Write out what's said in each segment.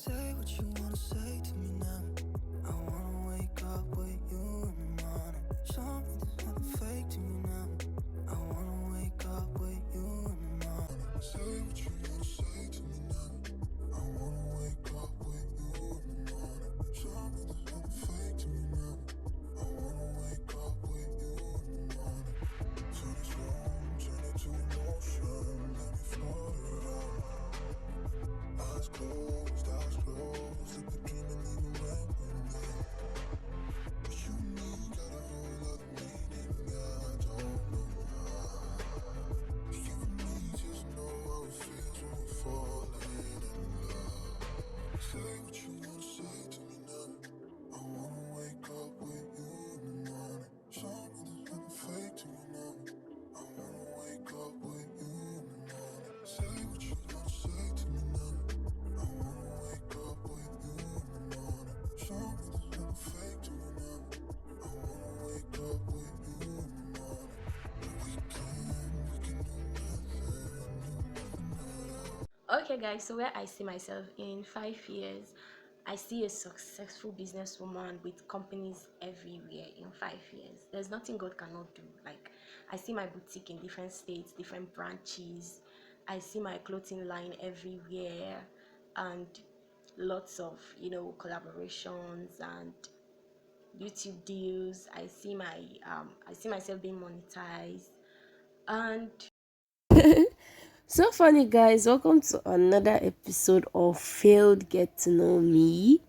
Say what you wanna say to me now. I wanna wake up with you in the morning. Show me there's nothing fake to me now. I wanna wake up with you in the morning. Say what you wanna say to me now. I wanna wake up with you in the morning. Show me there's nothing fake to me now. I wanna wake up with you in the morning. Turn this room, turn it to emotion. Let me float it out. Eyes closed, sleep the dream and even when we're near. But you and me got a whole other meaning, yeah, I don't know why. You and me just know how it feels when we're falling in love. Say what you wanna say to me now. I wanna wake up with you in the morning. Show me there's nothing fake to me now. I wanna wake up with you in the morning. Say what you wanna say to me now. I wanna wake up with you in the morning. Show me there's nothing fake to me now. I wanna wake up with you in the morning. We can do nothing. Okay, guys, so where I see myself in 5 years, I see a successful businesswoman with companies everywhere in 5 years. There's nothing God cannot do. Like, I see my boutique in different states, different branches. I see my clothing line everywhere, and lots of collaborations and YouTube deals. I see myself being monetized, and so funny, guys. Welcome to another episode of Failed Get to Know Me.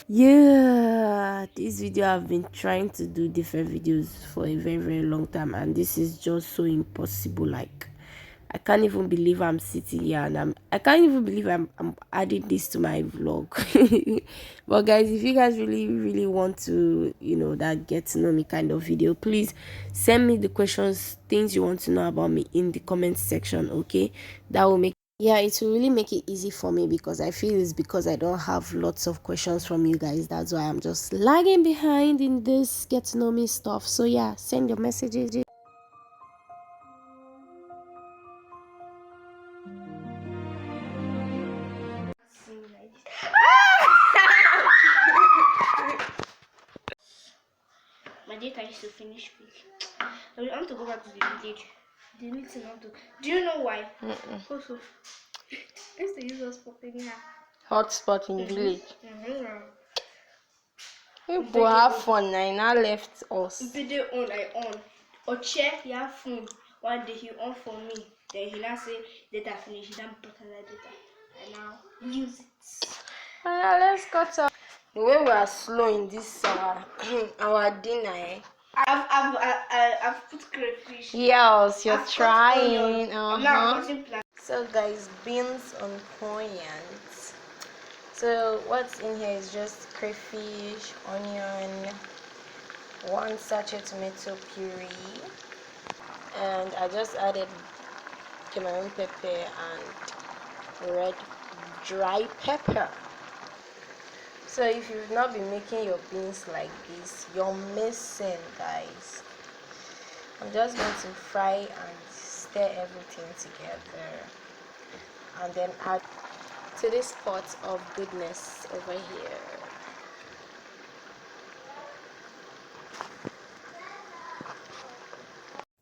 Yeah, this video I've been trying to do different videos for a very, very long time, and this is just so impossible. Like, I can't even believe I'm sitting here and I can't even believe I'm adding this to my vlog. But guys, if you guys really want to, that get to know me kind of video, please send me the questions, things you want to know about me in the comment section, okay? That will make, yeah, it will really make it easy for me, because I feel it's because I don't have lots of questions from you guys. That's why I'm just lagging behind in this get to know me stuff. So yeah, send your messages. My data used to finish quick. I want to go back to the village. The little not to. Do you know why? Also, I used to use us for anyhow. Hotspot in village. Mm-hmm. People have fun now. He now left us. Video on, I on. Or check your phone. One day he on for me. Then he now say data finish. He don't put that data. I now use it. Let's cut off. The way we are slow in this our dinner. I've put crayfish. Yes, you're I've trying. I'm now cutting plant. So guys, beans on coins. So what's in here is just crayfish, onion, one sachet tomato puree, and I just added cayenne pepper and red dry pepper. So if you've not been making your beans like this, you're missing, guys. I'm just going to fry and stir everything together, and then add to this pot of goodness over here.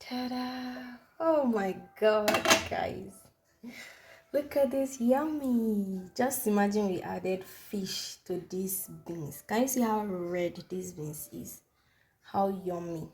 Ta-da! Oh my god, guys, look at this, yummy. Just imagine we added fish to these beans. Can you see how red this beans is? How yummy.